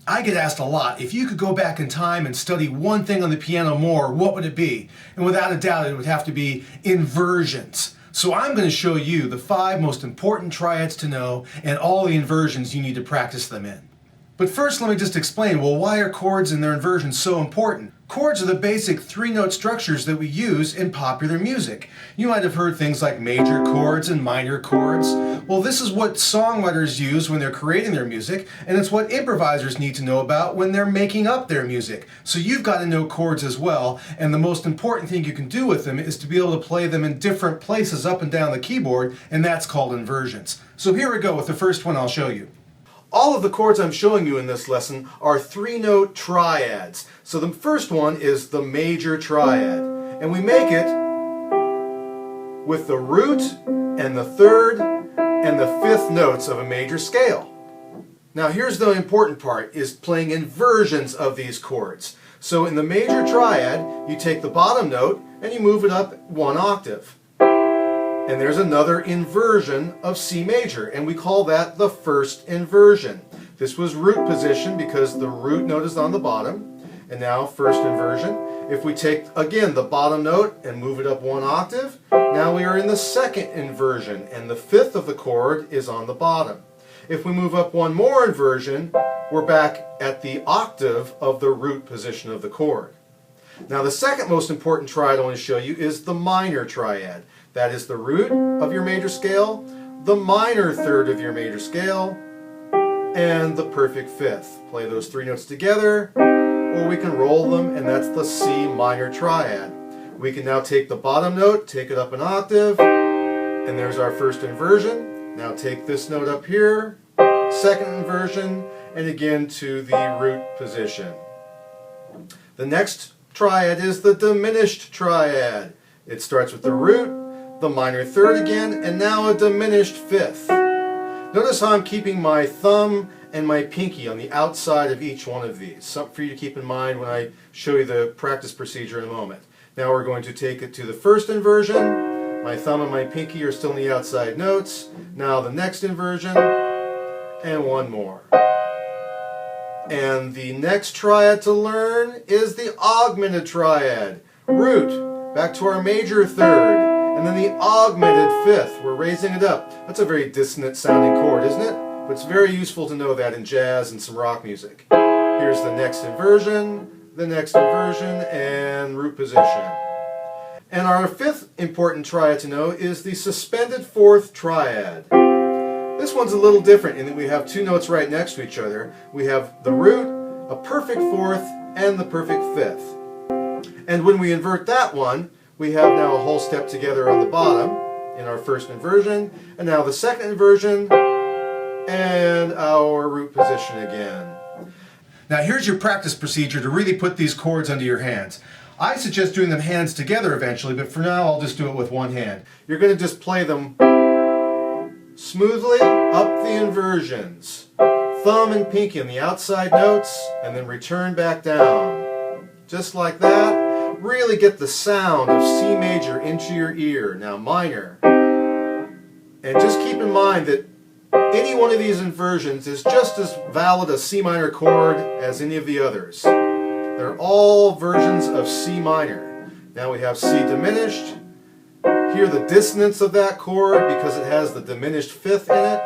I get asked a lot, if you could go back in time and study one thing on the piano more, what would it be? And without a doubt, it would have to be inversions. So I'm going to show you the 5 most important triads to know and all the inversions you need to practice them in. But first, let me just explain, well, why are chords and their inversions so important? Chords are the basic 3-note structures that we use in popular music. You might have heard things like major chords and minor chords. Well, this is what songwriters use when they're creating their music, and it's what improvisers need to know about when they're making up their music. So you've got to know chords as well, and the most important thing you can do with them is to be able to play them in different places up and down the keyboard, and that's called inversions. So here we go with the first one I'll show you. All of the chords I'm showing you in this lesson are 3-note triads. So the first one is the major triad. And we make it with the root and the 3rd and the 5th notes of a major scale. Now here's the important part, is playing inversions of these chords. So in the major triad, you take the bottom note and you move it up 1 octave. And there's another inversion of C major, and we call that the first inversion. This was root position because the root note is on the bottom, and now first inversion. If we take, again, the bottom note and move it up 1 octave, now we are in the second inversion, and the 5th of the chord is on the bottom. If we move up 1 more inversion, we're back at the octave of the root position of the chord. Now the second most important triad I want to show you is the minor triad. That is the root of your major scale, the minor 3rd of your major scale, and the perfect 5th. Play those 3 notes together, or we can roll them, and that's the C minor triad. We can now take the bottom note, take it up an octave, and there's our first inversion. Now take this note up here, second inversion, and again to the root position. The next triad is the diminished triad. It starts with the root, the minor 3rd again, and now a diminished 5th. Notice how I'm keeping my thumb and my pinky on the outside of each one of these. Something for you to keep in mind when I show you the practice procedure in a moment. Now we're going to take it to the first inversion. My thumb and my pinky are still in the outside notes. Now the next inversion, and 1 more. And the next triad to learn is the augmented triad. Root, back to our major 3rd. And then the augmented 5th, we're raising it up. That's a very dissonant sounding chord, isn't it? But it's very useful to know that in jazz and some rock music. Here's the next inversion, and root position. And our 5th important triad to know is the suspended 4th triad. This one's a little different in that we have 2 notes right next to each other. We have the root, a perfect 4th, and the perfect 5th. And when we invert that one, we have now a whole step together on the bottom in our first inversion, and now the second inversion, and our root position again. Now here's your practice procedure to really put these chords under your hands. I suggest doing them hands together eventually, but for now I'll just do it with 1 hand. You're going to just play them smoothly up the inversions. Thumb and pinky on the outside notes, and then return back down. Just like that. Really get the sound of C major into your ear. Now minor. And just keep in mind that any one of these inversions is just as valid a C minor chord as any of the others. They're all versions of C minor. Now we have C diminished. Hear the dissonance of that chord because it has the diminished 5th in it.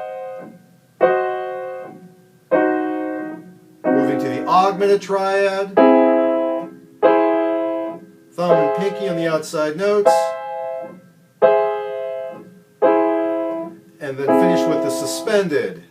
Moving to the augmented triad. Thumb and pinky on the outside notes. And then finish with the suspended.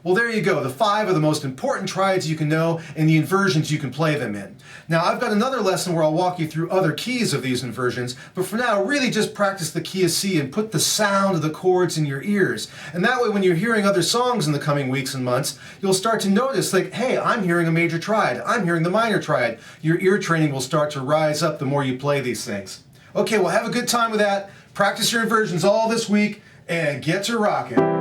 Well, there you go, the 5 are the most important triads you can know and the inversions you can play them in. Now, I've got another lesson where I'll walk you through other keys of these inversions, but for now, really just practice the key of C and put the sound of the chords in your ears. And that way, when you're hearing other songs in the coming weeks and months, you'll start to notice, like, hey, I'm hearing a major triad, I'm hearing the minor triad. Your ear training will start to rise up the more you play these things. Okay, well, have a good time with that. Practice your inversions all this week and get to rocking.